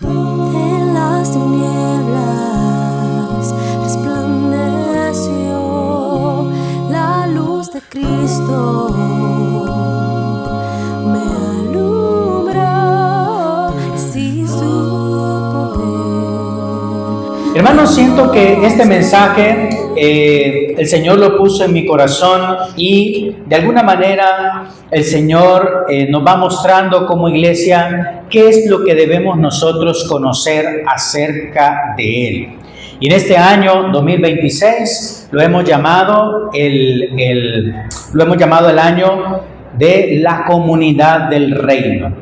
En las tinieblas resplandeció la luz de Cristo, me alumbró, así su poder. Hermanos, siento que este mensaje el Señor lo puso en mi corazón y de alguna manera el Señor nos va mostrando como iglesia qué es lo que debemos nosotros conocer acerca de Él. Y en este año 2026 lo hemos llamado el año de la comunidad del reino.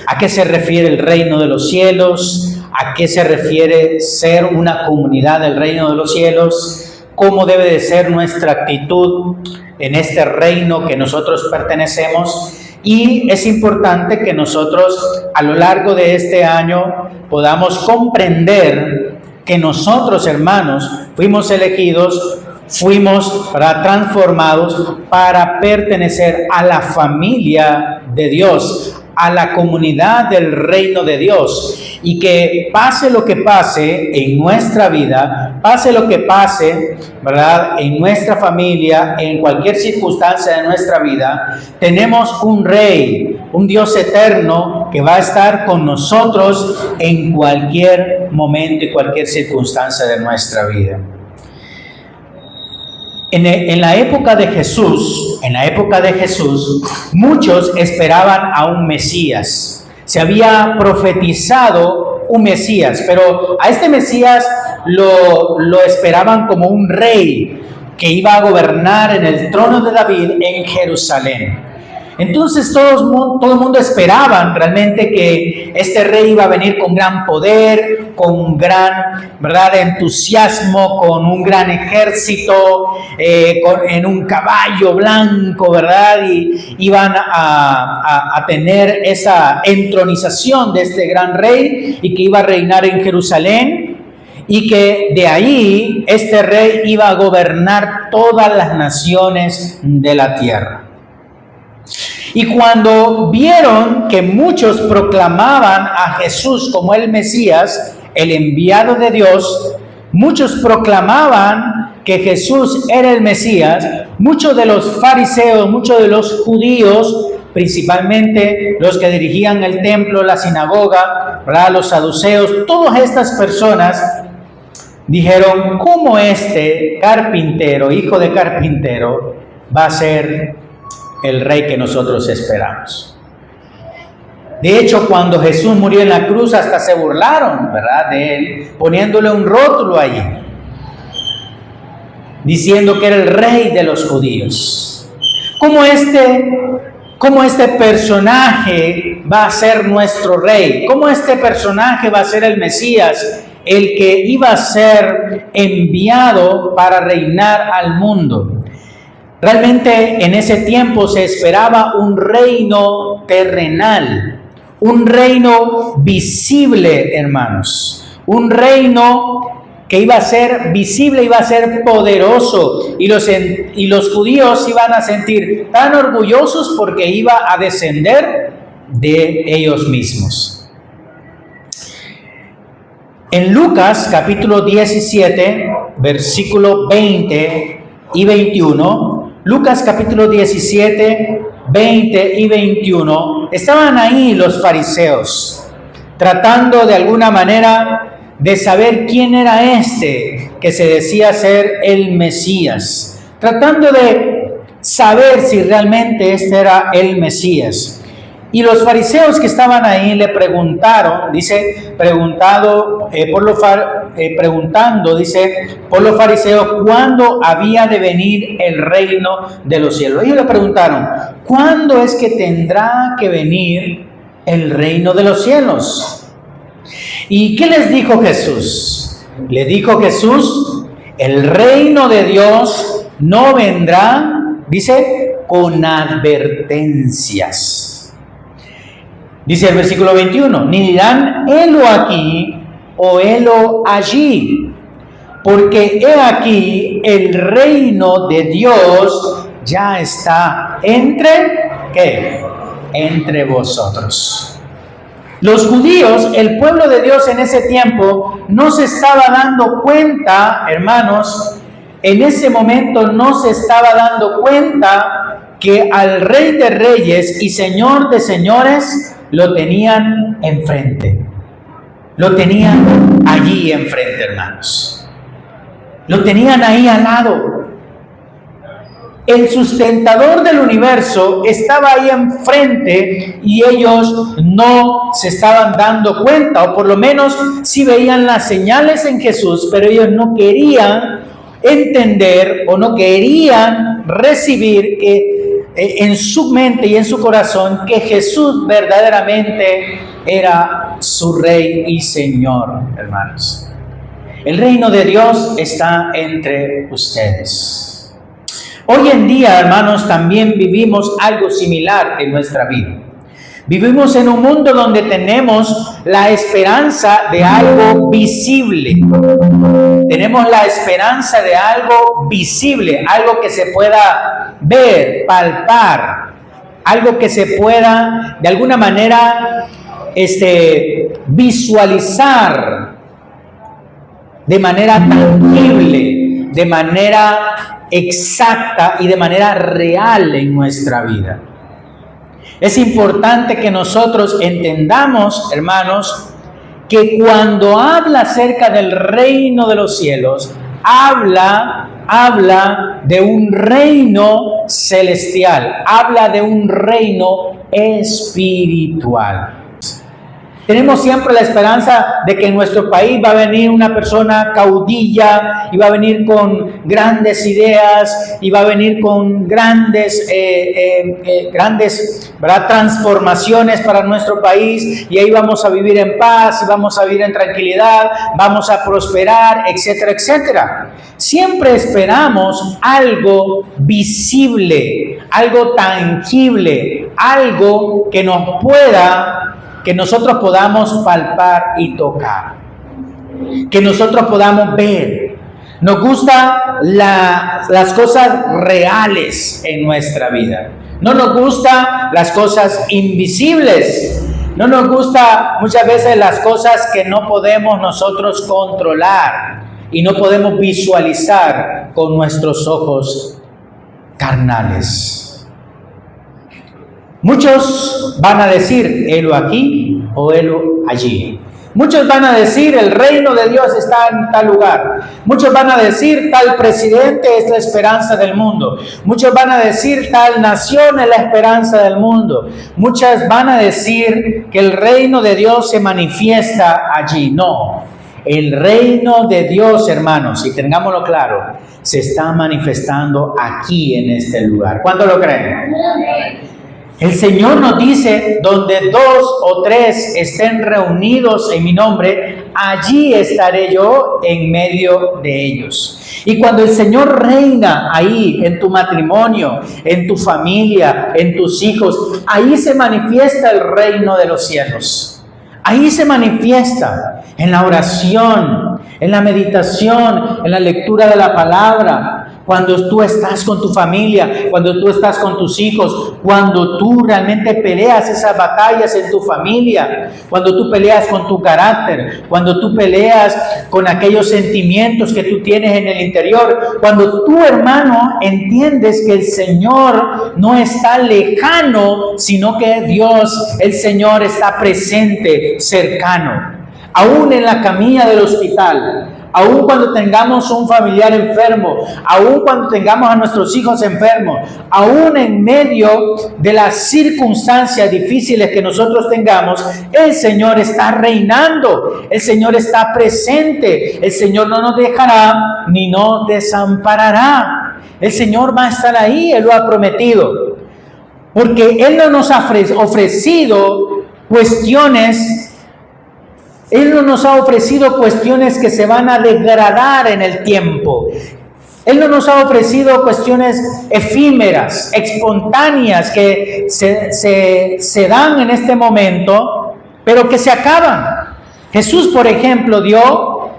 ¿A qué se refiere el reino de los cielos? ¿A qué se refiere ser una comunidad del reino de los cielos? ¿Cómo debe de ser nuestra actitud en este reino que nosotros pertenecemos? Y es importante que nosotros a lo largo de este año podamos comprender que nosotros, hermanos, fuimos elegidos, fuimos transformados para pertenecer a la familia de Dios, a la comunidad del reino de Dios, y que pase lo que pase en nuestra vida, pase lo que pase, ¿verdad?, en nuestra familia, en cualquier circunstancia de nuestra vida, tenemos un Rey, un Dios eterno que va a estar con nosotros en cualquier momento y cualquier circunstancia de nuestra vida. En la época de Jesús, muchos esperaban a un Mesías. Se había profetizado un Mesías, pero a este Mesías lo esperaban como un rey que iba a gobernar en el trono de David en Jerusalén. Entonces todo el mundo esperaban realmente que este rey iba a venir con gran poder, con gran, ¿verdad?, entusiasmo, con un gran ejército, en un caballo blanco, ¿verdad? Y iban a tener esa entronización de este gran rey y que iba a reinar en Jerusalén. Y que de ahí este rey iba a gobernar todas las naciones de la tierra. Y cuando vieron que muchos proclamaban a Jesús como el Mesías, el enviado de Dios, muchos proclamaban que Jesús era el Mesías, muchos de los fariseos, muchos de los judíos, principalmente los que dirigían el templo, la sinagoga, ¿verdad?, los saduceos, todas estas personas dijeron: ¿cómo este carpintero, hijo de carpintero, va a ser el rey que nosotros esperamos? De hecho, cuando Jesús murió en la cruz, hasta se burlaron, ¿verdad?, de él, poniéndole un rótulo allí, diciendo que era el rey de los judíos. ¿Cómo este personaje va a ser nuestro rey? ¿Cómo este personaje va a ser el Mesías, el que iba a ser enviado para reinar al mundo? Realmente en ese tiempo se esperaba un reino terrenal, un reino visible, hermanos, un reino que iba a ser visible, iba a ser poderoso, y los judíos iban a sentir tan orgullosos porque iba a descender de ellos mismos. En Lucas capítulo 17, versículo 20 y 21, Lucas capítulo 17, 20 y 21, estaban ahí los fariseos, tratando de alguna manera de saber quién era este que se decía ser el Mesías, tratando de saber si realmente este era el Mesías. Y los fariseos que estaban ahí le preguntaron, preguntando por los fariseos cuándo había de venir el reino de los cielos. Ellos le preguntaron: ¿cuándo es que tendrá que venir el reino de los cielos? ¿Y qué les dijo Jesús? Le dijo Jesús: el reino de Dios no vendrá, con advertencias. Dice el versículo 21, ni dirán helo aquí o helo allí, porque he aquí el reino de Dios ya está entre, ¿qué?, entre vosotros. Los judíos, el pueblo de Dios en ese tiempo, no se estaba dando cuenta, hermanos, en ese momento no se estaba dando cuenta que al Rey de Reyes y Señor de Señores lo tenían enfrente. Lo tenían allí enfrente, hermanos. Lo tenían ahí al lado. El sustentador del universo estaba ahí enfrente y ellos no se estaban dando cuenta, o por lo menos sí veían las señales en Jesús, pero ellos no querían entender o no querían recibir en su mente y en su corazón que Jesús verdaderamente era su Rey y Señor, hermanos. El reino de Dios está entre ustedes. Hoy en día, hermanos, también vivimos algo similar en nuestra vida. Vivimos en un mundo donde tenemos la esperanza de algo visible. Tenemos la esperanza de algo visible, algo que se pueda ver, palpar, algo que se pueda de alguna manera visualizar de manera tangible, de manera exacta y de manera real en nuestra vida. Es importante que nosotros entendamos, hermanos, que cuando habla acerca del reino de los cielos, habla de un reino celestial, habla de un reino espiritual. Tenemos siempre la esperanza de que en nuestro país va a venir una persona caudilla y va a venir con grandes ideas y va a venir con grandes ¿verdad?, transformaciones para nuestro país, y ahí vamos a vivir en paz y vamos a vivir en tranquilidad, vamos a prosperar, etcétera, etcétera. Siempre esperamos algo visible, algo tangible, algo que nosotros podamos palpar y tocar, que nosotros podamos ver. Nos gustan las cosas reales en nuestra vida. No nos gustan las cosas invisibles. No nos gustan muchas veces las cosas que no podemos nosotros controlar y no podemos visualizar con nuestros ojos carnales. Muchos van a decir, helo aquí o helo allí. Muchos van a decir, el reino de Dios está en tal lugar. Muchos van a decir, tal presidente es la esperanza del mundo. Muchos van a decir, tal nación es la esperanza del mundo. Muchas van a decir que el reino de Dios se manifiesta allí. No, el reino de Dios, hermanos, y tengámoslo claro, se está manifestando aquí en este lugar. ¿Cuántos lo creen? El Señor nos dice, donde 2 o 3 estén reunidos en mi nombre, allí estaré yo en medio de ellos. Y cuando el Señor reina ahí, en tu matrimonio, en tu familia, en tus hijos, ahí se manifiesta el reino de los cielos. Ahí se manifiesta en la oración, en la meditación, en la lectura de la palabra. Cuando tú estás con tu familia, cuando tú estás con tus hijos, cuando tú realmente peleas esas batallas en tu familia, cuando tú peleas con tu carácter, cuando tú peleas con aquellos sentimientos que tú tienes en el interior, cuando tú, hermano, entiendes que el Señor no está lejano, sino que Dios, el Señor, está presente, cercano, aún en la camilla del hospital. Aún cuando tengamos un familiar enfermo, aún cuando tengamos a nuestros hijos enfermos, aún en medio de las circunstancias difíciles que nosotros tengamos, el Señor está reinando, el Señor está presente, el Señor no nos dejará ni nos desamparará. El Señor va a estar ahí, Él lo ha prometido, porque Él no nos ha ofrecido cuestiones. Él no nos ha ofrecido cuestiones que se van a degradar en el tiempo. Él no nos ha ofrecido cuestiones efímeras, espontáneas, que se dan en este momento, pero que se acaban. Jesús, por ejemplo, dio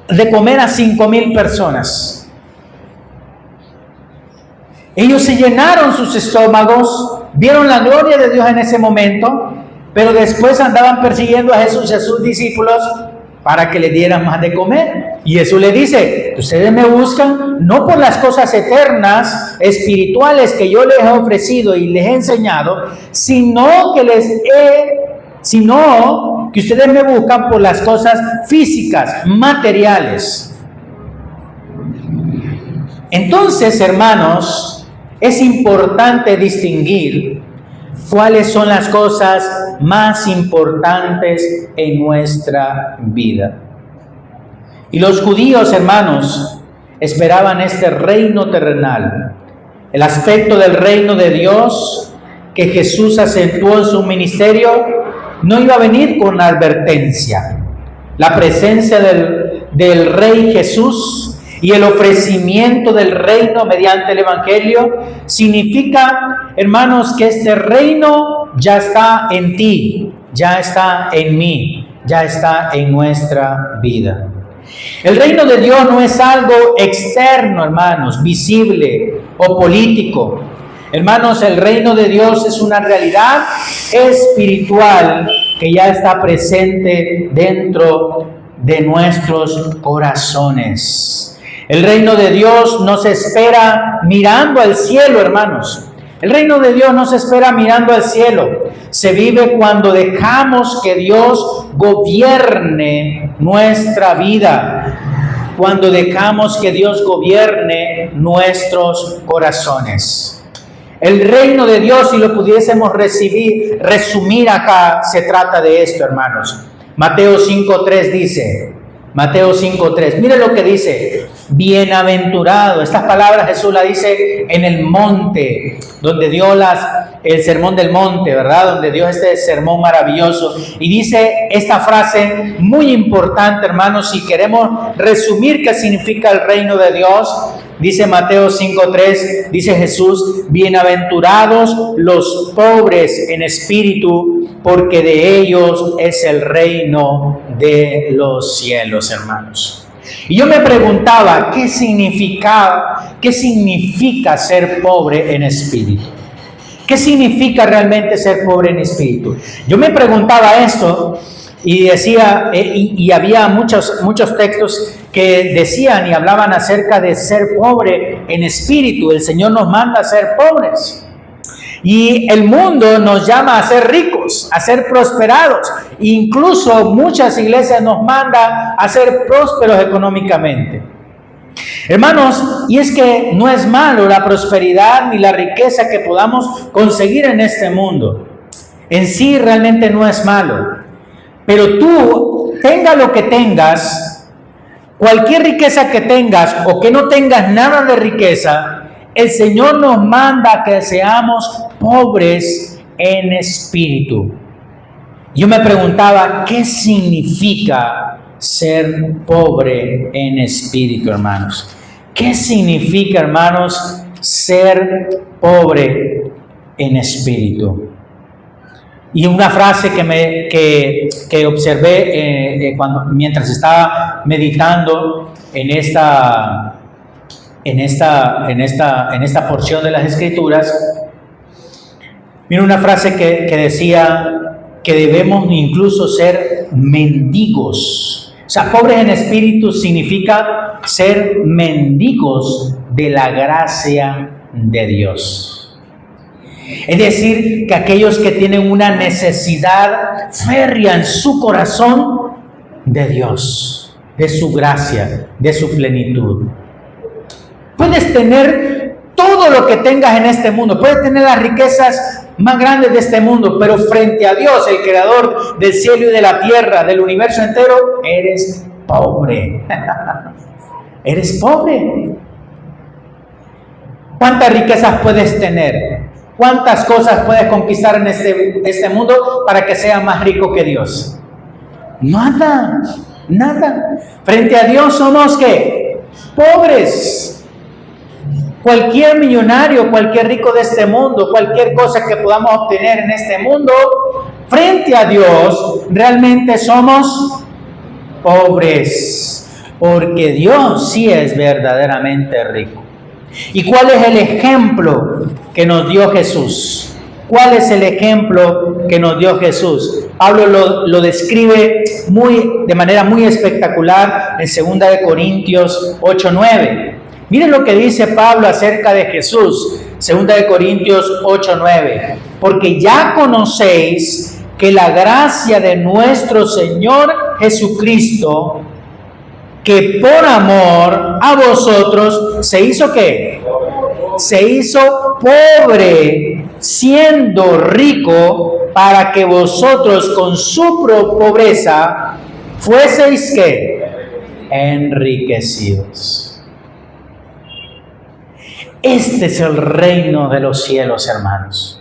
de comer a 5,000 personas. Ellos se llenaron sus estómagos, vieron la gloria de Dios en ese momento, pero después andaban persiguiendo a Jesús y a sus discípulos para que le dieran más de comer. Y Jesús le dice, ustedes me buscan no por las cosas eternas, espirituales que yo les he ofrecido y les he enseñado, sino que ustedes me buscan por las cosas físicas, materiales. Entonces, hermanos, es importante distinguir cuáles son las cosas más importantes en nuestra vida. Y los judíos, hermanos, esperaban este reino terrenal, el aspecto del reino de Dios que Jesús acentuó en su ministerio. No iba a venir con advertencia. La presencia del Rey Jesús y el ofrecimiento del reino mediante el Evangelio significa, hermanos, que este reino ya está en ti, ya está en mí, ya está en nuestra vida. El reino de Dios no es algo externo, hermanos, visible o político. Hermanos, el reino de Dios es una realidad espiritual que ya está presente dentro de nuestros corazones. El reino de Dios no se espera mirando al cielo, hermanos. El reino de Dios no se espera mirando al cielo. Se vive cuando dejamos que Dios gobierne nuestra vida. Cuando dejamos que Dios gobierne nuestros corazones. El reino de Dios, si lo pudiésemos resumir acá, se trata de esto, hermanos. Mateo 5:3 dice, Mateo 5:3, mire lo que dice, bienaventurado. Estas palabras Jesús las dice en el monte, donde dio el sermón del monte, ¿verdad? Donde dio este sermón maravilloso. Y dice esta frase muy importante, hermanos, si queremos resumir qué significa el reino de Dios. Dice Mateo 5:3, dice Jesús, bienaventurados los pobres en espíritu, porque de ellos es el reino de los cielos, hermanos. Y yo me preguntaba, ¿qué significa ser pobre en espíritu? ¿Qué significa realmente ser pobre en espíritu? Yo me preguntaba esto y decía, y había muchos textos que decían y hablaban acerca de ser pobre en espíritu. El Señor nos manda a ser pobres. Y el mundo nos llama a ser ricos, a ser prosperados. Incluso muchas iglesias nos mandan a ser prósperos económicamente. Hermanos, y es que no es malo la prosperidad ni la riqueza que podamos conseguir en este mundo. En sí realmente no es malo. Pero tú, tenga lo que tengas, cualquier riqueza que tengas o que no tengas nada de riqueza, el Señor nos manda que seamos pobres en espíritu. Yo me preguntaba, ¿qué significa ser pobre en espíritu, hermanos? ¿Qué significa, hermanos, ser pobre en espíritu? Y una frase que observé mientras estaba meditando en esta porción de las Escrituras, mira una frase que decía que debemos incluso ser mendigos. O sea, pobres en espíritu significa ser mendigos de la gracia de Dios. Es decir, que aquellos que tienen una necesidad férrea en su corazón de Dios, de su gracia, de su plenitud. Puedes tener todo lo que tengas en este mundo, puedes tener las riquezas más grandes de este mundo, pero frente a Dios, el creador del cielo y de la tierra, del universo entero, eres pobre. Eres pobre. ¿Cuántas riquezas puedes tener? ¿Cuántas cosas puedes conquistar en este mundo para que seas más rico que Dios? Nada. Frente a Dios somos ¿qué? Pobres. Cualquier millonario, cualquier rico de este mundo, cualquier cosa que podamos obtener en este mundo, frente a Dios, realmente somos pobres. Porque Dios sí es verdaderamente rico. ¿Y cuál es el ejemplo que nos dio Jesús? ¿Cuál es el ejemplo que nos dio Jesús? Pablo lo describe de manera muy espectacular en 2 Corintios 8:9. Miren lo que dice Pablo acerca de Jesús, 2 Corintios 8:9. Porque ya conocéis que la gracia de nuestro Señor Jesucristo, que por amor a vosotros se hizo ¿qué? Se hizo pobre, siendo rico, para que vosotros con su pobreza fueseis ¿qué? Enriquecidos. Este es el reino de los cielos, hermanos.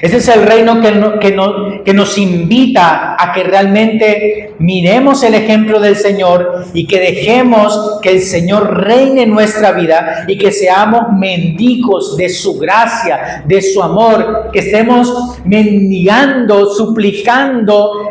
Este es el reino que nos invita a que realmente miremos el ejemplo del Señor y que dejemos que el Señor reine en nuestra vida y que seamos mendigos de su gracia, de su amor, que estemos mendigando, suplicando,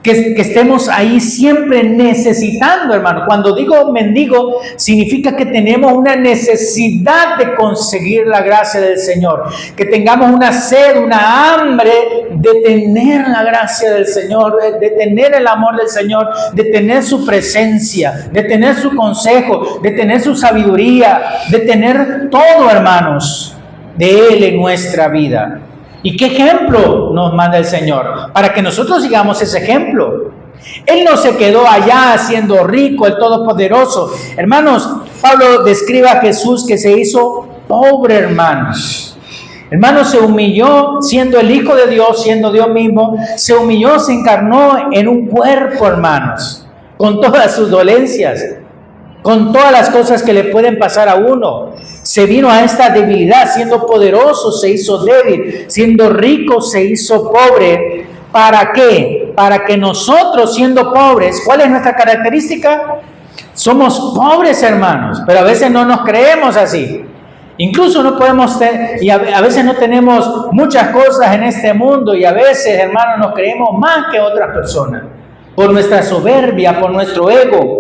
que estemos ahí siempre necesitando, hermano. Cuando digo mendigo, significa que tenemos una necesidad de conseguir la gracia del Señor, que tengamos una sed, una hambre de tener la gracia del Señor, de tener el amor del Señor, de tener su presencia, de tener su consejo, de tener su sabiduría, de tener todo, hermanos, de Él en nuestra vida. ¿Y qué ejemplo nos manda el Señor? Para que nosotros sigamos ese ejemplo. Él no se quedó allá siendo rico, el Todopoderoso. Hermanos, Pablo describe a Jesús que se hizo pobre, hermanos. Hermanos, se humilló siendo el Hijo de Dios, siendo Dios mismo. Se humilló, se encarnó en un cuerpo, hermanos, con todas sus dolencias, con todas las cosas que le pueden pasar a uno. Se vino a esta debilidad, siendo poderoso se hizo débil, siendo rico se hizo pobre. ¿Para qué? Para que nosotros, siendo pobres, ¿cuál es nuestra característica? Somos pobres, hermanos, pero a veces no nos creemos así. Incluso no podemos y a veces no tenemos muchas cosas en este mundo y a veces, hermanos, nos creemos más que otras personas por nuestra soberbia, por nuestro ego.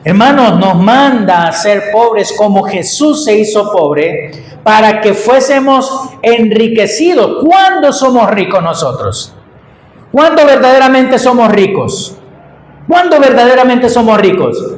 Hermanos, nos manda a ser pobres como Jesús se hizo pobre para que fuésemos enriquecidos. ¿Cuándo somos ricos nosotros? ¿Cuándo verdaderamente somos ricos? ¿Cuándo verdaderamente somos ricos?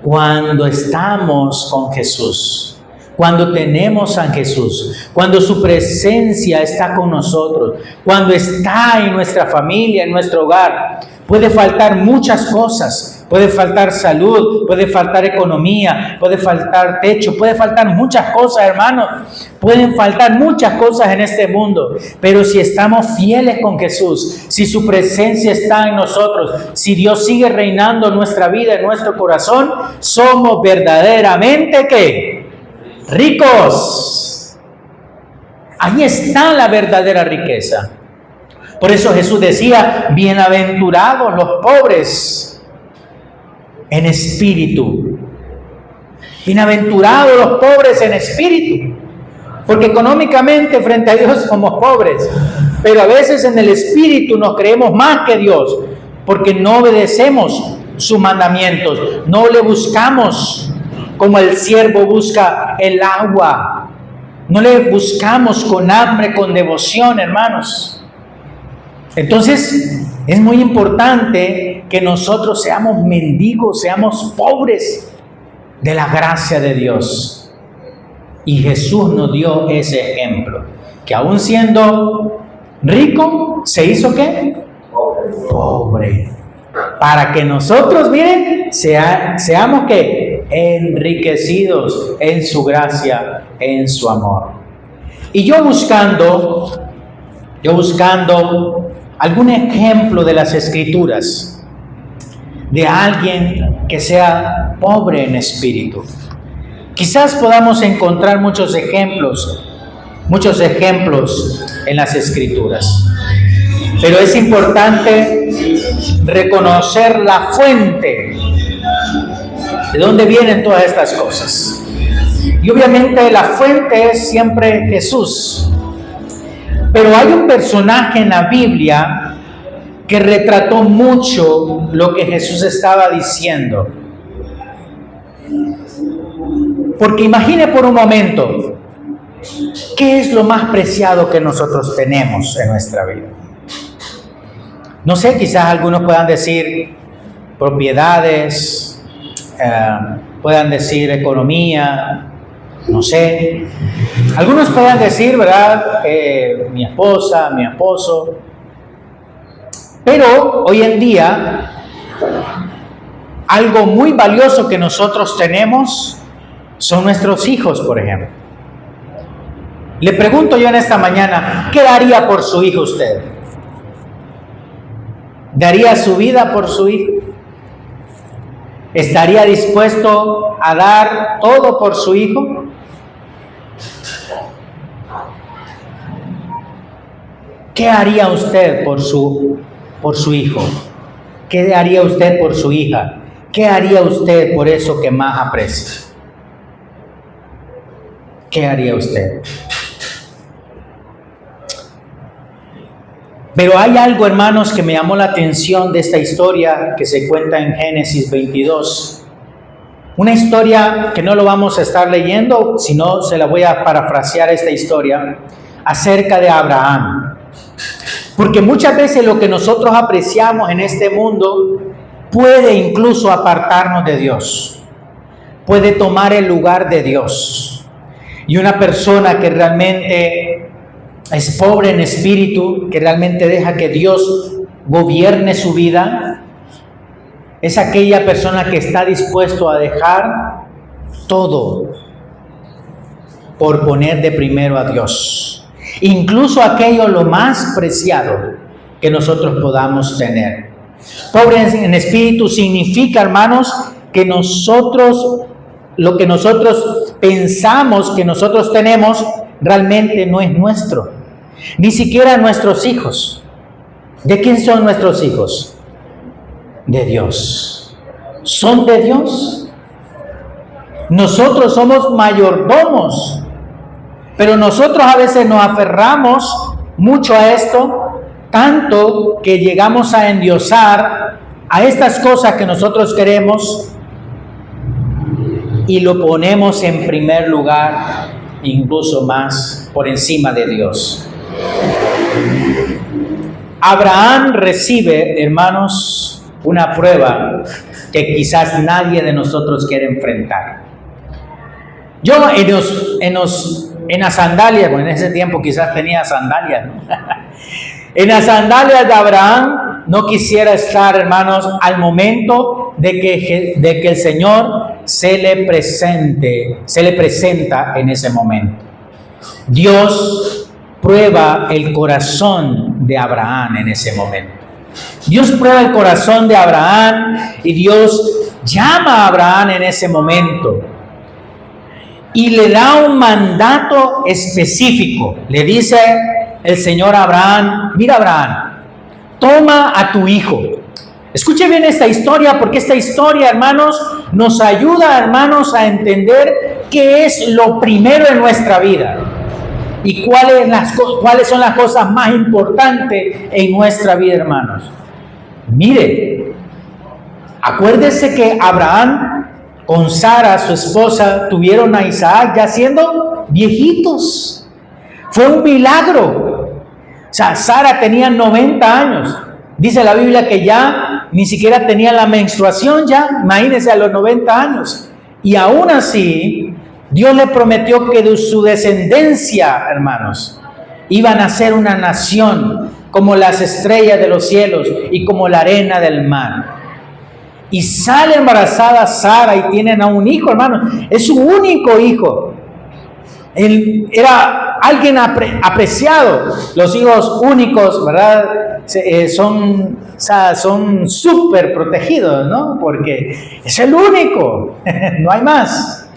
Cuando estamos con Jesús, cuando tenemos a Jesús, cuando su presencia está con nosotros, cuando está en nuestra familia, en nuestro hogar. Puede faltar muchas cosas, puede faltar salud, puede faltar economía, puede faltar techo, puede faltar muchas cosas, hermanos. Pueden faltar muchas cosas en este mundo, pero si estamos fieles con Jesús, si su presencia está en nosotros, si Dios sigue reinando en nuestra vida, en nuestro corazón, somos verdaderamente ¿qué? Ricos. Ahí está la verdadera riqueza. Por eso Jesús decía, bienaventurados los pobres en espíritu. Bienaventurados los pobres en espíritu. Porque económicamente frente a Dios somos pobres, pero a veces en el espíritu nos creemos más que Dios, porque no obedecemos sus mandamientos, no le buscamos como el siervo busca el agua, no le buscamos con hambre, con devoción, hermanos. Entonces, es muy importante que nosotros seamos mendigos, seamos pobres de la gracia de Dios. Y Jesús nos dio ese ejemplo, que aún siendo rico, se hizo ¿qué? Pobre. Para que nosotros, miren, seamos ¿qué? Enriquecidos en su gracia, en su amor. Y yo buscando algún ejemplo de las Escrituras, de alguien que sea pobre en espíritu. Quizás podamos encontrar muchos ejemplos en las Escrituras. Pero es importante reconocer la fuente de dónde vienen todas estas cosas. Y obviamente la fuente es siempre Jesús. Pero hay un personaje en la Biblia que retrató mucho lo que Jesús estaba diciendo. Porque imagine por un momento, ¿qué es lo más preciado que nosotros tenemos en nuestra vida? No sé, quizás algunos puedan decir propiedades, puedan decir economía, no sé. Algunos puedan decir, ¿verdad? Mi esposa, mi esposo. Pero hoy en día, algo muy valioso que nosotros tenemos son nuestros hijos, por ejemplo. Le pregunto yo en esta mañana, ¿qué daría por su hijo usted? ¿Daría su vida por su hijo? ¿Estaría dispuesto a dar todo por su hijo? ¿Qué haría usted por su hijo? ¿Qué haría usted por su hija? ¿Qué haría usted por eso que más aprecia? ¿Qué haría usted? Pero hay algo, hermanos, que me llamó la atención de esta historia que se cuenta en Génesis 22. Una historia que no lo vamos a estar leyendo, sino se la voy a parafrasear esta historia acerca de Abraham. Porque muchas veces lo que nosotros apreciamos en este mundo puede incluso apartarnos de Dios. Puede tomar el lugar de Dios. Y una persona que realmente es pobre en espíritu, que realmente deja que Dios gobierne su vida, es aquella persona que está dispuesto a dejar todo por poner de primero a Dios. Incluso aquello lo más preciado que nosotros podamos tener. Pobre en espíritu significa, hermanos, que lo que nosotros pensamos que nosotros tenemos realmente no es nuestro, ni siquiera nuestros hijos. ¿De quién son nuestros hijos? De Dios. ¿Son de Dios? Nosotros somos mayordomos, pero nosotros a veces nos aferramos mucho a esto, tanto que llegamos a endiosar a estas cosas que nosotros queremos y lo ponemos en primer lugar, incluso más por encima de Dios. Abraham recibe, hermanos, una prueba que quizás nadie de nosotros quiere enfrentar. Yo en las sandalias, bueno, en ese tiempo quizás tenía sandalias, ¿no? En las sandalias de Abraham no quisiera estar, hermanos, al momento de que el Señor se le presenta en ese momento. Dios prueba el corazón de Abraham en ese momento. Dios prueba el corazón de Abraham y Dios llama a Abraham en ese momento y le da un mandato específico. Le dice el Señor a Abraham: mira, Abraham, toma a tu hijo. Escuche bien esta historia, porque esta historia, hermanos, nos ayuda, hermanos, a entender qué es lo primero en nuestra vida y cuáles son las cosas más importantes en nuestra vida, hermanos. Mire, acuérdese que Abraham con Sara, su esposa, tuvieron a Isaac ya siendo viejitos. Fue un milagro. O sea, Sara tenía 90 años. Dice la Biblia que ya ni siquiera tenía la menstruación ya. Imagínense, a los 90 años. Y aún así, Dios le prometió que de su descendencia, hermanos, iban a ser una nación como las estrellas de los cielos y como la arena del mar. Y sale embarazada Sara y tienen a un hijo, hermanos. Es su único hijo. Él era alguien apreciado. Los hijos únicos, ¿verdad? Son súper protegidos, ¿no? Porque es el único. No hay más.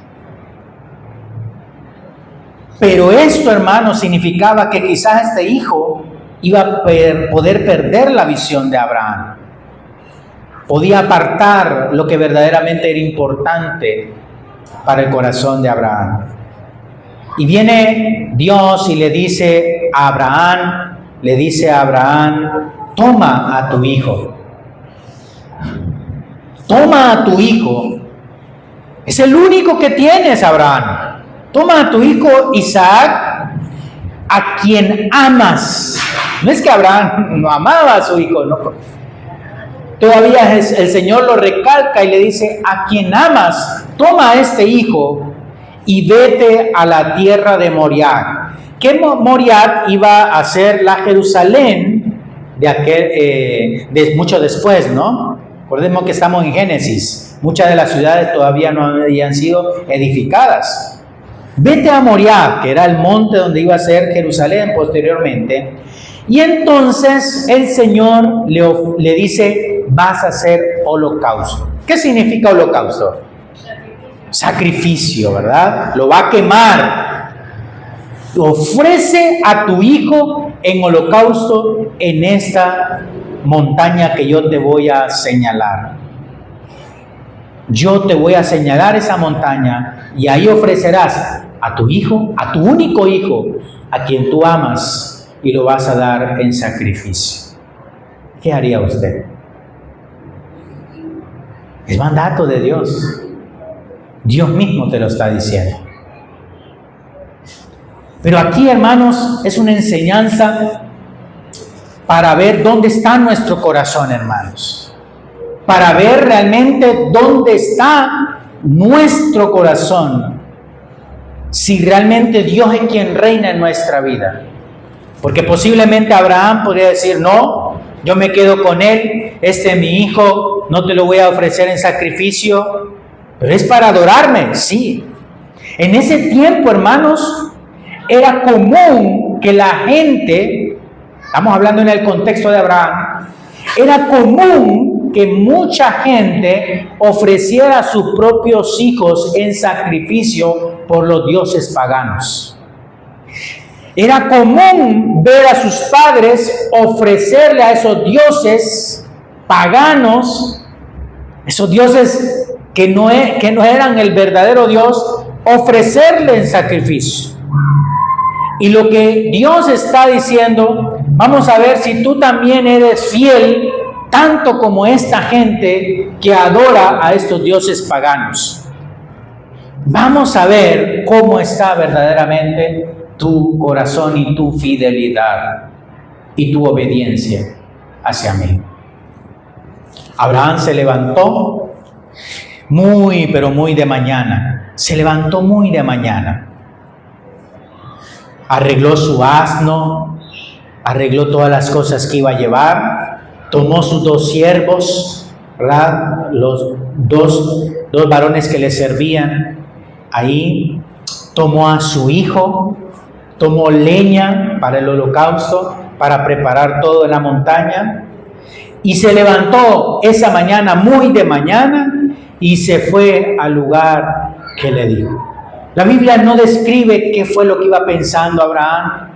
Pero esto, hermanos, significaba que quizás este hijo iba a poder perder la visión de Abraham. Podía apartar lo que verdaderamente era importante para el corazón de Abraham. Y viene Dios y le dice a Abraham, toma a tu hijo. Toma a tu hijo. Es el único que tienes, Abraham. toma a tu hijo Isaac, a quien amas. No es que Abraham no amaba a su hijo, no. Todavía el Señor lo recalca y le dice, a quien amas, toma a este hijo y vete a la tierra de Moriah. Que Moriah iba a ser la Jerusalén de mucho después, ¿no? Recordemos que estamos en Génesis. Muchas de las ciudades todavía no habían sido edificadas. Vete a Moriah, que era el monte donde iba a ser Jerusalén posteriormente. Y entonces el Señor le dice, vas a hacer holocausto. ¿Qué significa holocausto? Sacrificio, ¿verdad? Lo va a quemar. Ofrece a tu hijo en holocausto en esta montaña que yo te voy a señalar. Yo te voy a señalar esa montaña y ahí ofrecerás a tu hijo, a tu único hijo, a quien tú amas, y lo vas a dar en sacrificio. ¿Qué haría usted? Es mandato de Dios. Dios mismo te lo está diciendo. Pero aquí, hermanos, es una enseñanza para ver dónde está nuestro corazón, hermanos. Para ver realmente dónde está nuestro corazón. Si realmente Dios es quien reina en nuestra vida. Porque posiblemente Abraham podría decir, no, yo me quedo con él, este es mi hijo, no te lo voy a ofrecer en sacrificio, pero es para adorarme, sí. En ese tiempo, hermanos, era común que la gente, estamos hablando en el contexto de Abraham, era común que mucha gente ofreciera a sus propios hijos en sacrificio por los dioses paganos. Era común ver a sus padres ofrecerle a esos dioses paganos, esos dioses que no eran el verdadero Dios, ofrecerle en sacrificio. Y lo que Dios está diciendo, vamos a ver si tú también eres fiel, tanto como esta gente que adora a estos dioses paganos. Vamos a ver cómo está verdaderamente tu corazón y tu fidelidad y tu obediencia hacia mí. Abraham se levantó pero muy de mañana. Se levantó muy de mañana. Arregló su asno, arregló todas las cosas que iba a llevar, tomó sus 2 siervos, ¿verdad? Los dos varones que le servían ahí, tomó a su hijo, tomó leña para el holocausto, para preparar todo en la montaña, y se levantó esa mañana, muy de mañana, y se fue al lugar que le dijo. La Biblia no describe qué fue lo que iba pensando Abraham,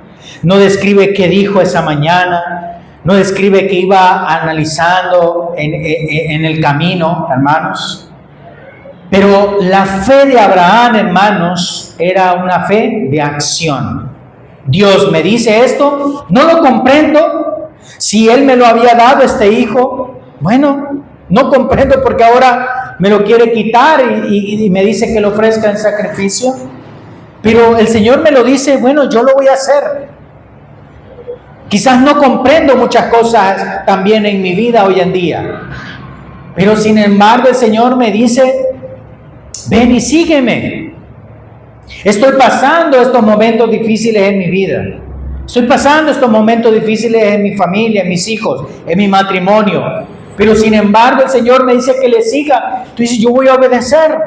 no describe qué dijo esa mañana, no describe qué iba analizando en el camino, hermanos. Pero la fe de Abraham, hermanos, era una fe de acción. Dios me dice esto, no lo comprendo. Si Él me lo había dado, este hijo, bueno, no comprendo porque ahora me lo quiere quitar y me dice que lo ofrezca en sacrificio. Pero el Señor me lo dice, bueno, yo lo voy a hacer. Quizás no comprendo muchas cosas también en mi vida hoy en día. Pero sin embargo el Señor me dice, ven y sígueme. Estoy pasando estos momentos difíciles en mi vida. Estoy pasando estos momentos difíciles en mi familia, en mis hijos, en mi matrimonio. Pero sin embargo el Señor me dice que le siga. Tú dices, yo voy a obedecer.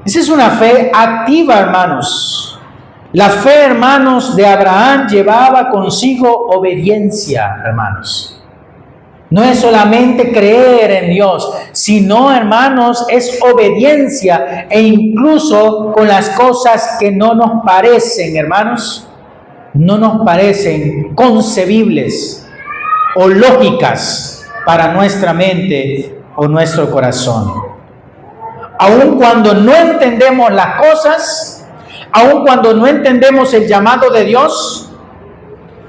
Esa es una fe activa, hermanos. La fe, hermanos, de Abraham llevaba consigo obediencia, hermanos. No es solamente creer en Dios, sino, hermanos, es obediencia, e incluso con las cosas que no nos parecen, hermanos, no nos parecen concebibles o lógicas para nuestra mente o nuestro corazón. Aun cuando no entendemos las cosas, aun cuando no entendemos el llamado de Dios,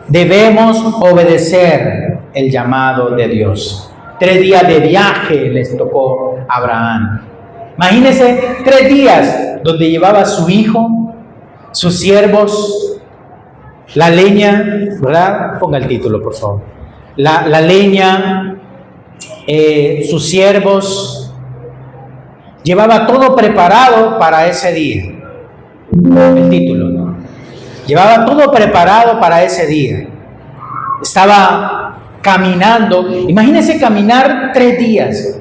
debemos obedecer el llamado de Dios. 3 días de viaje les tocó a Abraham. Imagínense 3 días donde llevaba a su hijo, sus siervos, la leña, ¿verdad? Ponga el título, por favor. La leña, sus siervos, llevaba todo preparado para ese día. El título, ¿no? Llevaba todo preparado para ese día. Estaba caminando. Imagínese caminar 3 días.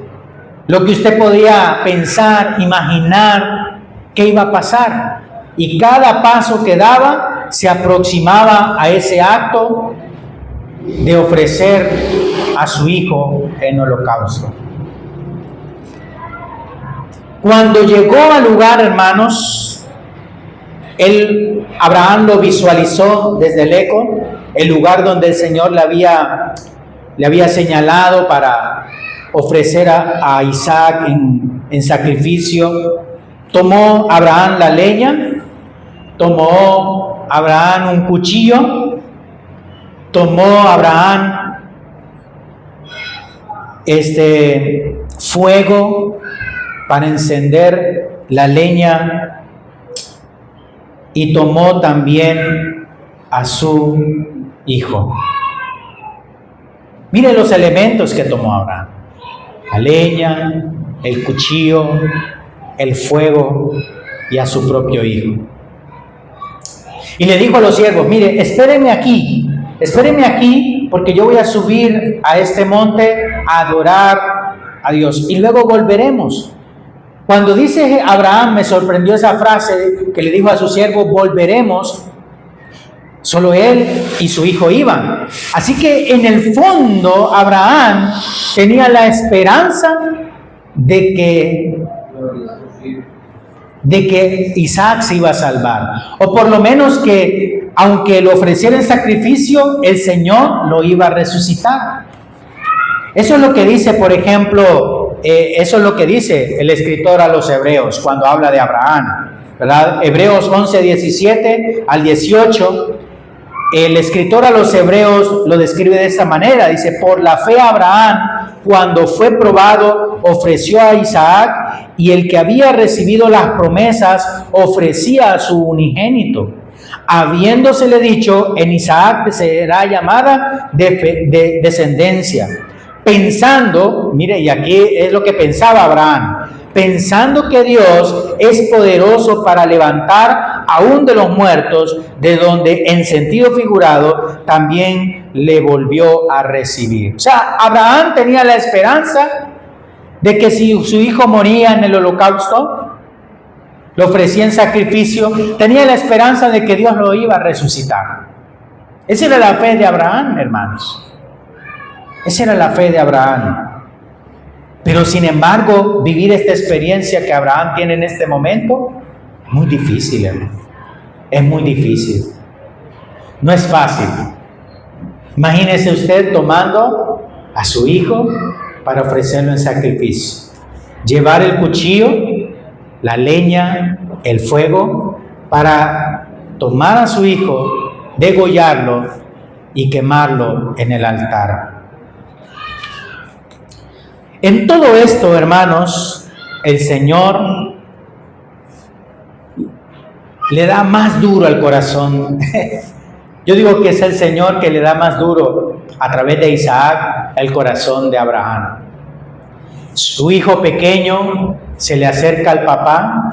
Lo que usted podía pensar, imaginar qué iba a pasar. Y cada paso que daba se aproximaba a ese acto de ofrecer a su hijo en holocausto. Cuando llegó al lugar, hermanos, Abraham lo visualizó desde lejos, el lugar donde el Señor le había señalado para ofrecer a Isaac en sacrificio. Tomó Abraham la leña, tomó Abraham un cuchillo, tomó Abraham fuego para encender la leña y tomó también a su hijo. Mire los elementos que tomó Abraham: la leña, el cuchillo, el fuego y a su propio hijo. Y le dijo a los siervos: mire, espérenme aquí porque yo voy a subir a este monte a adorar a Dios y luego volveremos. Cuando dice Abraham, me sorprendió esa frase que le dijo a su siervo: volveremos. Solo él y su hijo iban. Así que en el fondo Abraham tenía la esperanza de que Isaac se iba a salvar, o por lo menos que aunque lo ofreciera en sacrificio, el Señor lo iba a resucitar. Eso es lo que dice, por ejemplo, eso es lo que dice el escritor a los Hebreos cuando habla de Abraham, ¿verdad? Hebreos 11, 17 al 18, el escritor a los Hebreos lo describe de esta manera, dice: por la fe Abraham, cuando fue probado, ofreció a Isaac, y el que había recibido las promesas ofrecía a su unigénito, habiéndosele dicho: en Isaac será llamada de descendencia. Pensando, mire, y aquí es lo que pensaba Abraham, pensando que Dios es poderoso para levantar aún de los muertos, de donde en sentido figurado también le volvió a recibir. O sea, Abraham tenía la esperanza de que si su hijo moría en el holocausto, lo ofrecía en sacrificio, tenía la esperanza de que Dios lo iba a resucitar. Esa era la fe de Abraham, hermanos. Esa era la fe de Abraham. Pero sin embargo, vivir esta experiencia que Abraham tiene en este momento, muy difícil, hermano. Es muy difícil. No es fácil. Imagínese usted tomando a su hijo para ofrecerlo en sacrificio. Llevar el cuchillo, la leña, el fuego, para tomar a su hijo, degollarlo y quemarlo en el altar. En todo esto, hermanos, el Señor le da más duro al corazón. Yo digo que es el Señor que le da más duro a través de Isaac el corazón de Abraham. Su hijo pequeño se le acerca al papá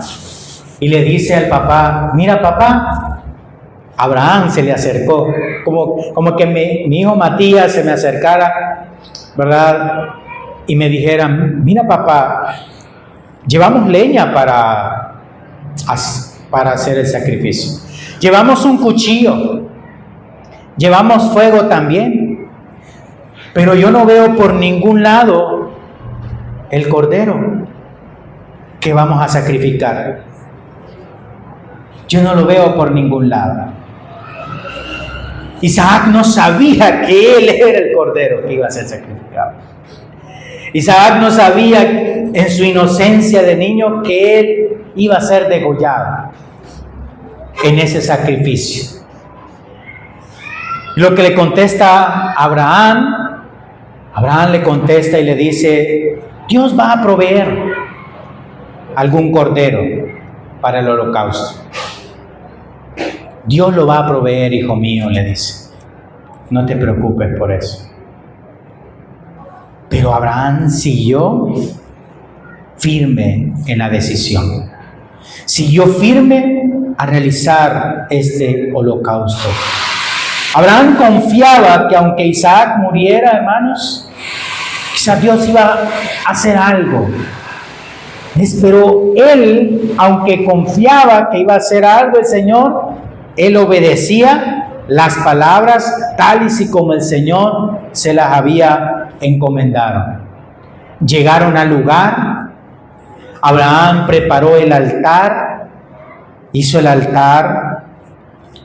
y le dice al papá: mira, papá. Abraham se le acercó, como que mi hijo Matías se me acercara, ¿verdad? Y me dijera: mira, papá, llevamos leña para hacer el sacrificio, llevamos un cuchillo, llevamos fuego también, pero yo no veo por ningún lado el cordero que vamos a sacrificar. Yo no lo veo por ningún lado. Isaac no sabía que él era el cordero que iba a ser sacrificado. Isaac no sabía en su inocencia de niño que él iba a ser degollado en ese sacrificio. Lo que le contesta Abraham le contesta y le dice: Dios va a proveer algún cordero. para el holocausto. Dios lo va a proveer, hijo mío, le dice. No te preocupes por eso. Pero Abraham siguió firme en la decisión. Siguió firme a realizar este holocausto. Abraham confiaba que aunque Isaac muriera, hermanos, quizás Dios iba a hacer algo. Pero él, aunque confiaba que iba a hacer algo el Señor, él obedecía las palabras tal y como el Señor se las había encomendado. Llegaron al lugar. Abraham preparó el altar, hizo el altar,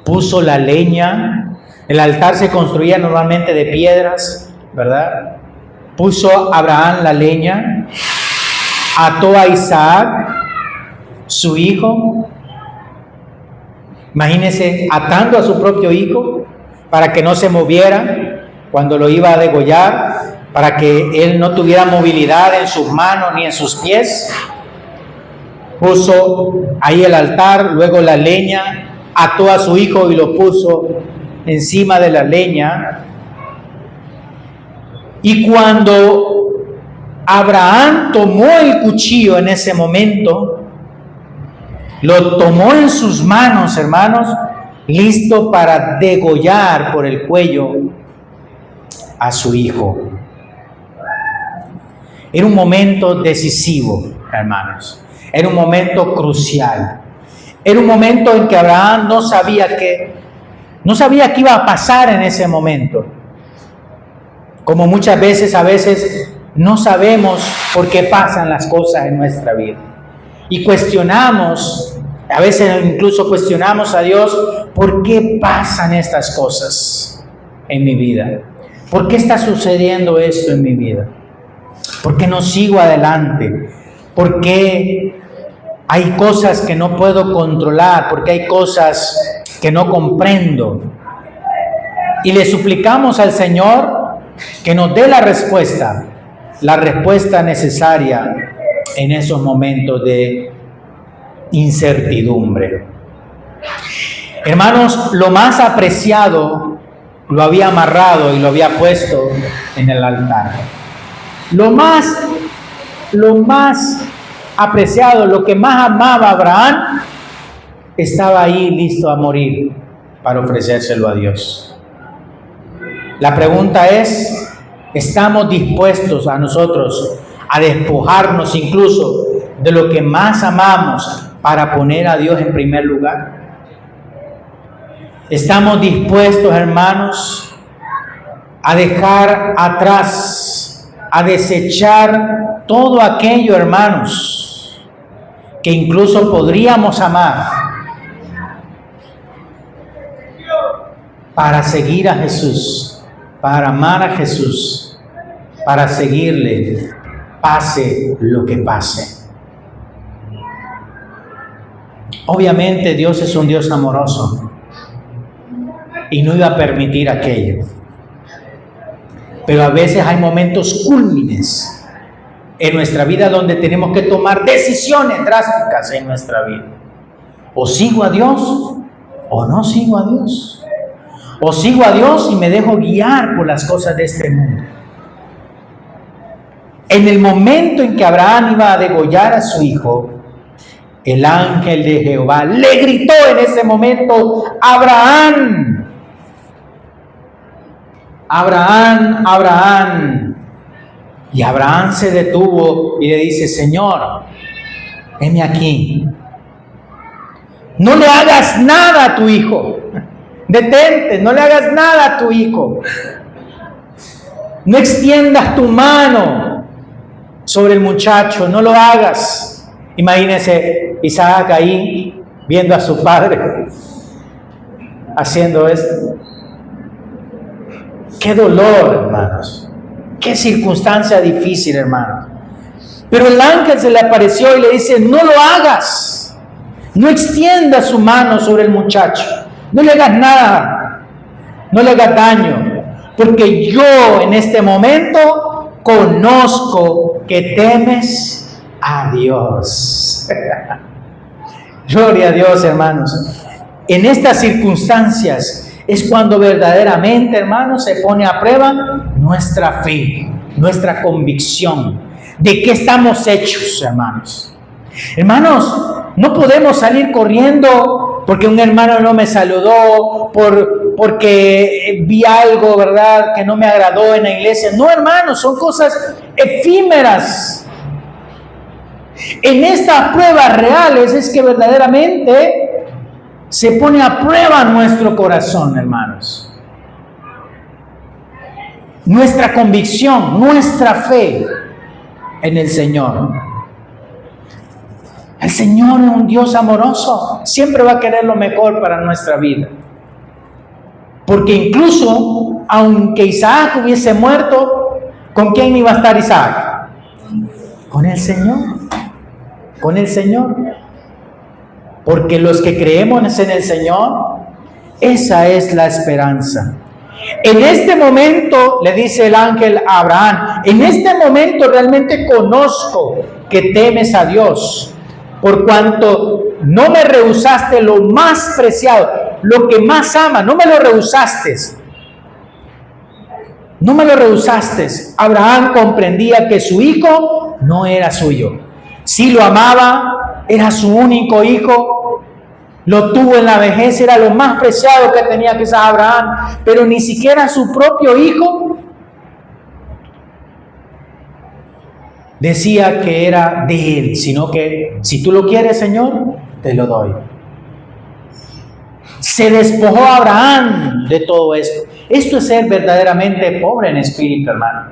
puso la leña. El altar se construía normalmente de piedras, ¿verdad? Puso Abraham la leña, ató a Isaac, su hijo. Imagínense atando a su propio hijo para que no se moviera cuando lo iba a degollar, para que él no tuviera movilidad en sus manos ni en sus pies. Puso ahí el altar, luego la leña, ató a su hijo y lo puso encima de la leña. Y cuando Abraham tomó el cuchillo en ese momento, lo tomó en sus manos, hermanos, listo para degollar por el cuello a su hijo. Era un momento decisivo, hermanos. Era un momento crucial. Era un momento en que Abraham no sabía qué iba a pasar en ese momento. Como muchas veces, a veces no sabemos por qué pasan las cosas en nuestra vida. Y cuestionamos, a veces incluso cuestionamos a Dios, ¿por qué pasan estas cosas en mi vida? ¿Por qué está sucediendo esto en mi vida? ¿Por qué no sigo adelante? ¿Por qué hay cosas que no puedo controlar? ¿Por qué hay cosas que no comprendo? Y le suplicamos al Señor que nos dé la respuesta necesaria en esos momentos de incertidumbre. Hermanos, lo más apreciado lo había amarrado y lo había puesto en el altar. Lo más apreciado, lo que más amaba Abraham, estaba ahí listo a morir para ofrecérselo a Dios. La pregunta es, ¿estamos dispuestos a nosotros a despojarnos incluso de lo que más amamos para poner a Dios en primer lugar? ¿Estamos dispuestos, hermanos, a dejar atrás, a desechar todo aquello, hermanos, que incluso podríamos amar para seguir a Jesús, para amar a Jesús, para seguirle, pase lo que pase? Obviamente Dios es un Dios amoroso y no iba a permitir aquello. Pero a veces hay momentos cúlmines en nuestra vida donde tenemos que tomar decisiones drásticas en nuestra vida. O sigo a Dios o no sigo a Dios. O sigo a Dios y me dejo guiar por las cosas de este mundo. En el momento en que Abraham iba a degollar a su hijo, el ángel de Jehová le gritó en ese momento: ¡Abraham! ¡Abraham! ¡Abraham! Y Abraham se detuvo y le dice: Señor, heme aquí. No le hagas nada a tu hijo. Detente, no le hagas nada a tu hijo. No extiendas tu mano sobre el muchacho, no lo hagas. Imagínense Isaac ahí viendo a su padre haciendo esto. Qué dolor, hermanos. Qué circunstancia difícil, hermanos. Pero el ángel se le apareció y le dice: no lo hagas. No extienda su mano sobre el muchacho. No le hagas nada. No le hagas daño. Porque yo en este momento conozco que temes a Dios. Gloria a Dios, hermanos. En estas circunstancias es cuando verdaderamente, hermanos, se pone a prueba nuestra fe, nuestra convicción de qué estamos hechos, hermanos. Hermanos, no podemos salir corriendo porque un hermano no me saludó, porque vi algo, ¿verdad?, que no me agradó en la iglesia. No, hermanos, son cosas efímeras. En estas pruebas reales es que verdaderamente se pone a prueba nuestro corazón, hermanos. Nuestra convicción, nuestra fe en el Señor. El Señor es un Dios amoroso. Siempre va a querer lo mejor para nuestra vida. Porque incluso, aunque Isaac hubiese muerto, ¿con quién iba a estar Isaac? Con el Señor. Con el Señor. Porque los que creemos en el Señor, esa es la esperanza. En este momento, le dice el ángel a Abraham, en este momento realmente conozco que temes a Dios, por cuanto no me rehusaste lo más preciado, lo que más ama, no me lo rehusaste. No me lo rehusaste. Abraham comprendía que su hijo no era suyo. Sí lo amaba, era su único hijo, lo tuvo en la vejez, era lo más preciado que tenía quizás Abraham, pero ni siquiera su propio hijo decía que era de él, sino que si tú lo quieres, Señor, te lo doy. Se despojó a Abraham de todo esto. Esto es ser verdaderamente pobre en espíritu, hermano.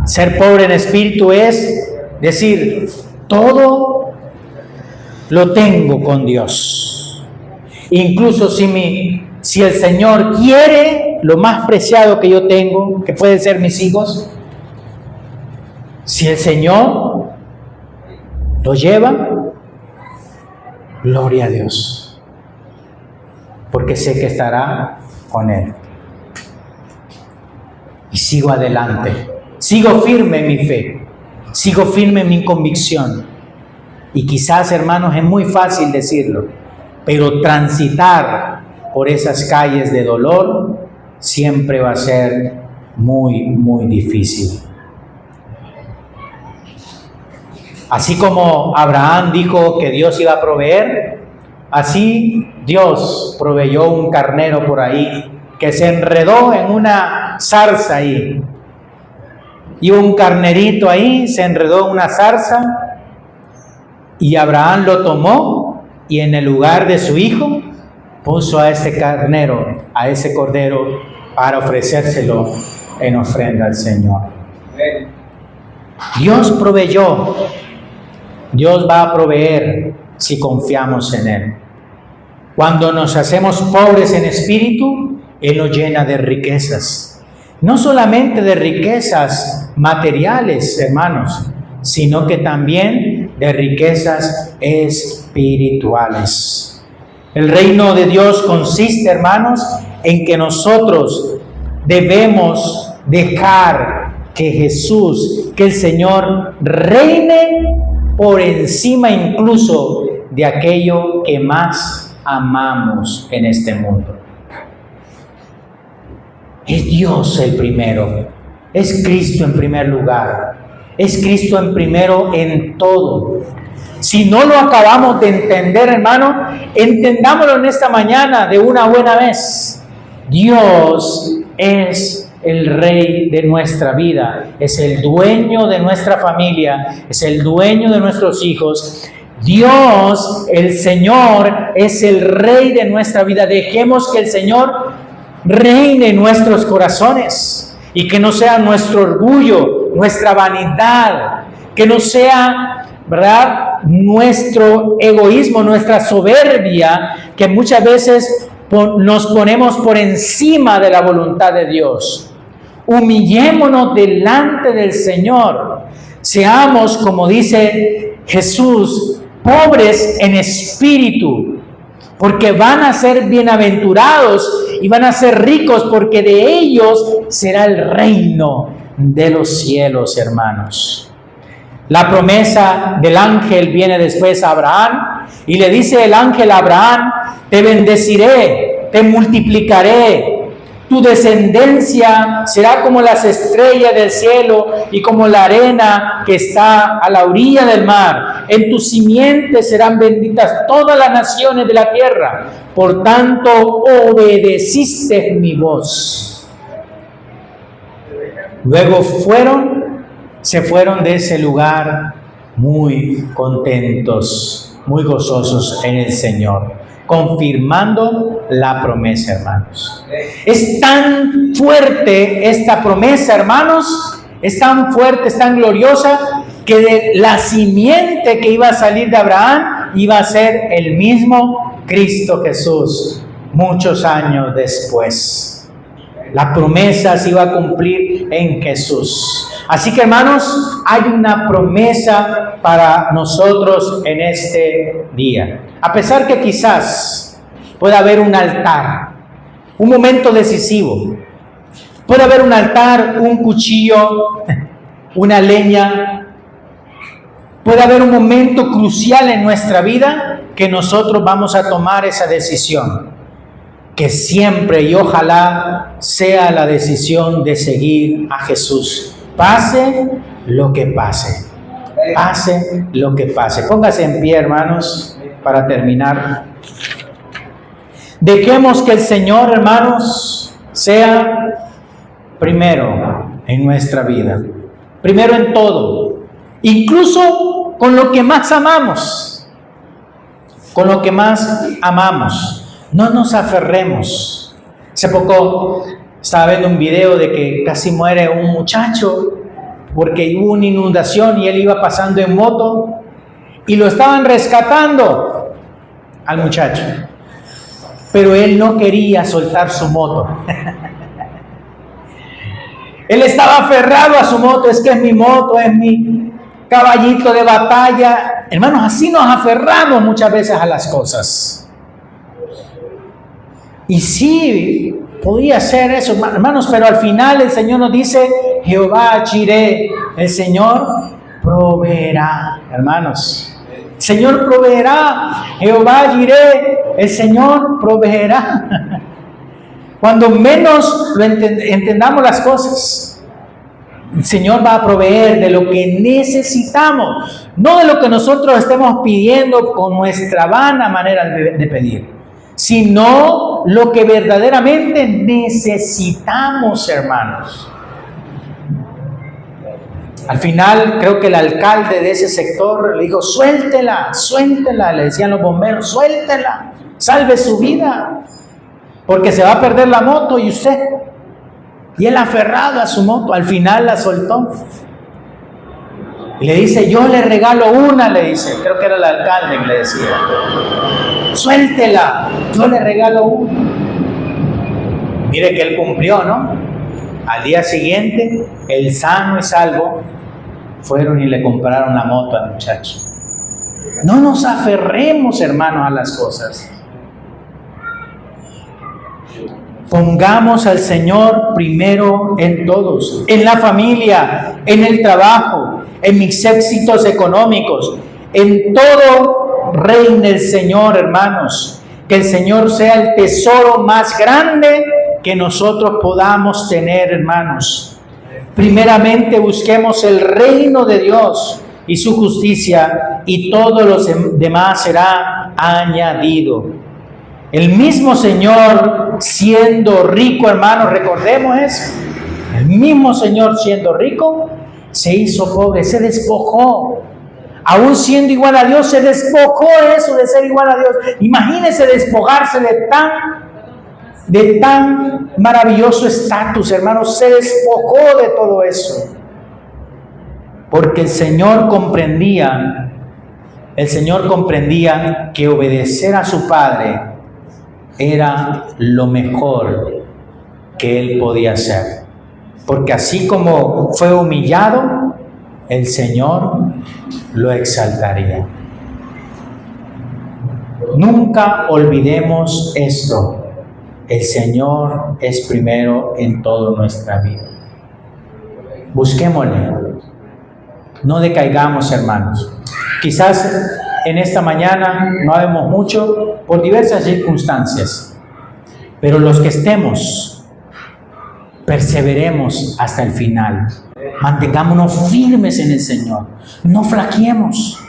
Ser pobre en espíritu es decir, todo lo tengo con Dios. Incluso si el Señor quiere lo más preciado que yo tengo, que pueden ser mis hijos, si el Señor lo lleva, gloria a Dios, porque sé que estará con Él. Y sigo adelante, sigo firme en mi fe, sigo firme en mi convicción. Y quizás, hermanos, es muy fácil decirlo, pero transitar por esas calles de dolor siempre va a ser muy, muy difícil. Así como Abraham dijo que Dios iba a proveer, así Dios proveyó un carnero por ahí que se enredó en una zarza ahí. Y un carnerito ahí se enredó en una zarza y Abraham lo tomó y en el lugar de su hijo puso a ese carnero, a ese cordero, para ofrecérselo en ofrenda al Señor. Dios proveyó. Dios va a proveer si confiamos en Él. Cuando nos hacemos pobres en espíritu, Él nos llena de riquezas. No solamente de riquezas materiales, hermanos, sino que también de riquezas espirituales. El reino de Dios consiste, hermanos, en que nosotros debemos dejar que Jesús, que el Señor reine por encima incluso de aquello que más amamos en este mundo. Es Dios el primero, es Cristo en primer lugar, es Cristo en primero en todo. Si no lo acabamos de entender, hermano, entendámoslo en esta mañana de una buena vez. Dios es el Rey de nuestra vida, es el dueño de nuestra familia, es el dueño de nuestros hijos. Dios, el Señor, es el Rey de nuestra vida. Dejemos que el Señor reine en nuestros corazones y que no sea nuestro orgullo, nuestra vanidad, que no sea, ¿verdad?, nuestro egoísmo, nuestra soberbia, que muchas veces nos ponemos por encima de la voluntad de Dios. Humillémonos delante del Señor. Seamos, como dice Jesús, pobres en espíritu, porque van a ser bienaventurados y van a ser ricos, porque de ellos será el reino de los cielos, hermanos. La promesa del ángel viene después a Abraham Y le dice el ángel a Abraham: te bendeciré, te multiplicaré. Tu descendencia será como las estrellas del cielo y como la arena que está a la orilla del mar. En tu simiente serán benditas todas las naciones de la tierra. Por tanto, obedeciste mi voz. Luego se fueron de ese lugar muy contentos, muy gozosos en el Señor, confirmando la promesa, hermanos. Es tan fuerte esta promesa, hermanos, es tan fuerte, es tan gloriosa, que de la simiente que iba a salir de Abraham iba a ser el mismo Cristo Jesús muchos años después. La promesa se iba a cumplir en Jesús. Así que, hermanos, hay una promesa para nosotros en este día. A pesar que quizás pueda haber un altar, un momento decisivo, puede haber un altar, un cuchillo, una leña, puede haber un momento crucial en nuestra vida que nosotros vamos a tomar esa decisión. Que siempre y ojalá sea la decisión de seguir a Jesús. Pase lo que pase. Pase lo que pase. Póngase en pie, hermanos, para terminar. Dejemos que el Señor, hermanos, sea primero en nuestra vida. Primero en todo. Incluso con lo que más amamos. Con lo que más amamos. No nos aferremos. Hace poco estaba viendo un video de que casi muere un muchacho porque hubo una inundación y él iba pasando en moto y lo estaban rescatando al muchacho. Pero él no quería soltar su moto. Él estaba aferrado a su moto. Es que es mi moto, es mi caballito de batalla. Hermanos, así nos aferramos muchas veces a las cosas. Y sí, podía ser eso, hermanos, pero al final el Señor nos dice: Jehová Jireh, el Señor proveerá, hermanos. El Señor proveerá, Jehová Jireh, el Señor proveerá. Cuando menos entendamos las cosas, el Señor va a proveer de lo que necesitamos, no de lo que nosotros estemos pidiendo con nuestra vana manera de pedir, sino lo que verdaderamente necesitamos, hermanos. Al final, creo que el alcalde de ese sector le dijo: suéltela, suéltela, le decían los bomberos: suéltela, salve su vida, porque se va a perder la moto y usted. Y él aferrado a su moto, al final la soltó. Y le dice: yo le regalo una, le dice, creo que era el alcalde que le decía: suéltela, yo le regalo una. Mire que él cumplió, ¿no? Al día siguiente, el sano y salvo, fueron y le compraron la moto al muchacho. No nos aferremos, hermanos, a las cosas. Pongamos al Señor primero en todos, en la familia, en el trabajo, en mis éxitos económicos, en todo reine el Señor, hermanos. Que el Señor sea el tesoro más grande que nosotros podamos tener, hermanos. Primeramente busquemos el reino de Dios y su justicia, y todo lo demás será añadido. El mismo Señor siendo rico, hermanos, recordemos eso. El mismo Señor siendo rico se hizo pobre, se despojó. Aún siendo igual a Dios, se despojó eso de ser igual a Dios. Imagínense despojarse de tan maravilloso estatus, hermanos. Se despojó de todo eso. Porque el Señor comprendía que obedecer a su Padre era lo mejor que Él podía hacer. Porque así como fue humillado, el Señor lo exaltaría. Nunca olvidemos esto. El Señor es primero en toda nuestra vida. Busquémosle. No decaigamos, hermanos. Quizás en esta mañana, no habemos mucho por diversas circunstancias, pero los que estemos, perseveremos hasta el final. Mantengámonos firmes en el Señor, no flaqueemos.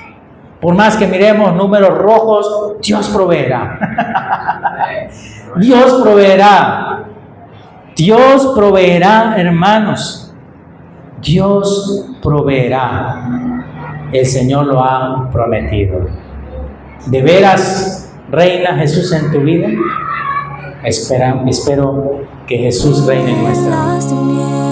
Por más que miremos números rojos, Dios proveerá. Dios proveerá. Dios proveerá, hermanos. Dios proveerá. El Señor lo ha prometido. ¿De veras reina Jesús en tu vida? Espero que Jesús reine en nuestra vida.